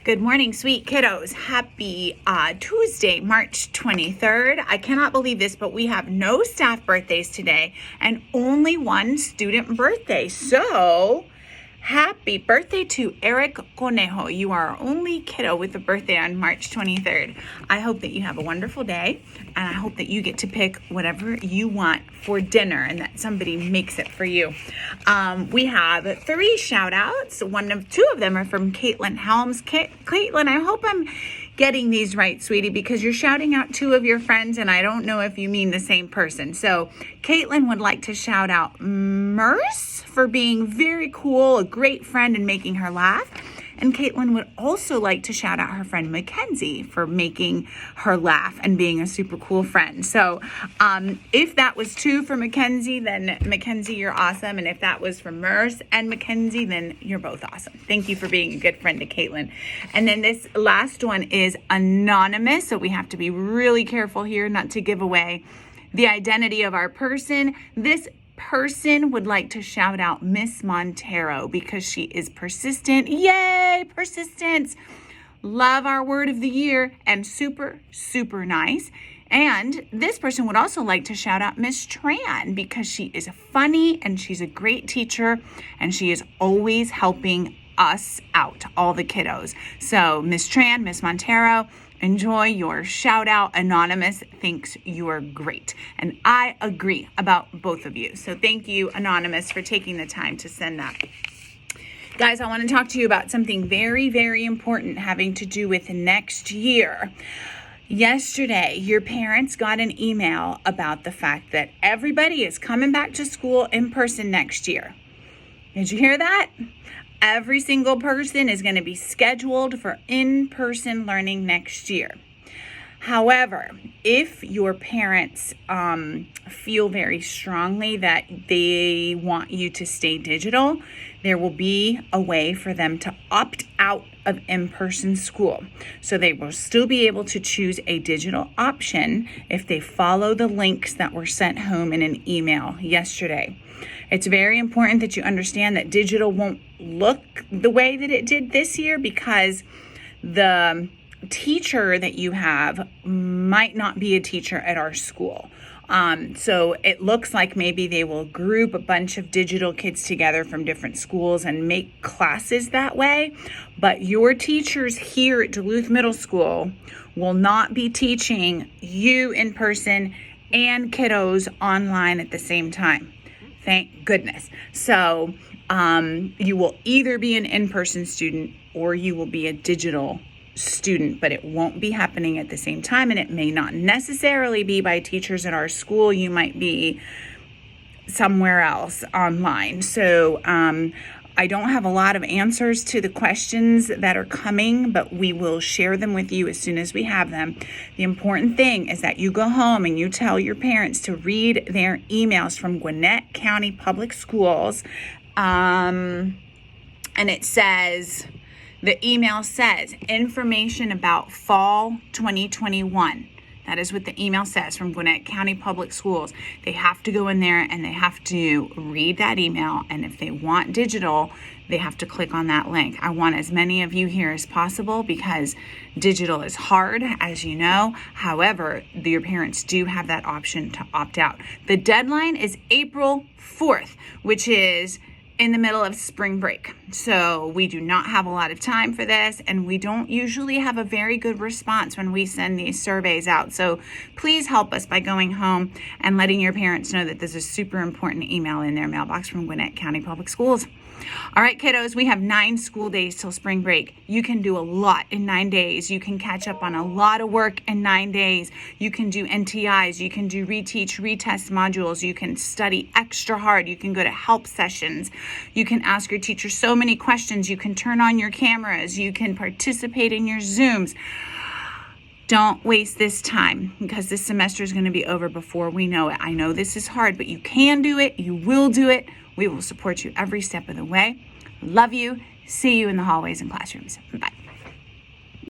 Good morning, sweet kiddos. Happy Tuesday, March 23rd. I cannot believe this, but we have no staff birthdays today and only one student birthday. So, happy birthday to Eric Conejo. You are our only kiddo with a birthday on March 23rd. I hope that you have a wonderful day, and I hope that you get to pick whatever you want for dinner and that somebody makes it for you. We have 3 shout outs. Two of them are from Caitlin Helms. Caitlin, I hope I'm getting these right, sweetie, because you're shouting out 2 of your friends and I don't know if you mean the same person. So Caitlin would like to shout out Merce for being very cool, a great friend, and making her laugh. And Caitlin would also like to shout out her friend Mackenzie for making her laugh and being a super cool friend. So if that was 2 for Mackenzie, then Mackenzie, you're awesome. And if that was for Merce and Mackenzie, then you're both awesome. Thank you for being a good friend to Caitlin. And then this last one is anonymous. So we have to be really careful here not to give away the identity of our person. This person would like to shout out Miss Montero because she is persistent. Yay, persistence. Love our word of the year and super, super nice. And this person would also like to shout out Miss Tran because she is funny and she's a great teacher and she is always helping us out, all the kiddos. So Miss Tran, Miss Montero, enjoy your shout out. Anonymous thinks you're great. And I agree about both of you. So thank you, Anonymous, for taking the time to send that. Guys, I want to talk to you about something very, very important having to do with next year. Yesterday, your parents got an email about the fact that everybody is coming back to school in person next year. Did you hear that? Every single person is going to be scheduled for in-person learning next year. However, if your parents feel very strongly that they want you to stay digital, there will be a way for them to opt out of in-person school. So they will still be able to choose a digital option if they follow the links that were sent home in an email yesterday. It's very important that you understand that digital won't look the way that it did this year because the teacher that you have might not be a teacher at our school. So it looks like maybe they will group a bunch of digital kids together from different schools and make classes that way. But your teachers here at Duluth Middle School will not be teaching you in person and kiddos online at the same time. Thank goodness. So you will either be an in-person student or you will be a digital student, but it won't be happening at the same time, and it may not necessarily be by teachers at our school. You might be somewhere else online. So I don't have a lot of answers to the questions that are coming, but we will share them with you as soon as we have them. The important thing is that you go home and you tell your parents to read their emails from Gwinnett County Public Schools. And it says, the email says, information about fall 2021. That is what the email says from Gwinnett County Public Schools. They have to go in there and they have to read that email. And if they want digital, they have to click on that link. I want as many of you here as possible because digital is hard, as you know. However, your parents do have that option to opt out. The deadline is April 4th, which is in the middle of spring break. So we do not have a lot of time for this, and we don't usually have a very good response when we send these surveys out. So please help us by going home and letting your parents know that there's a super important email in their mailbox from Gwinnett County Public Schools. All right, kiddos, we have 9 school days till spring break. You can do a lot in 9 days. You can catch up on a lot of work in 9 days. You can do NTIs. You can do reteach, retest modules. You can study extra hard. You can go to help sessions. You can ask your teacher so many questions. You can turn on your cameras. You can participate in your Zooms. Don't waste this time because this semester is going to be over before we know it. I know this is hard, but you can do it. You will do it. We will support you every step of the way. Love you. See you in the hallways and classrooms. Bye.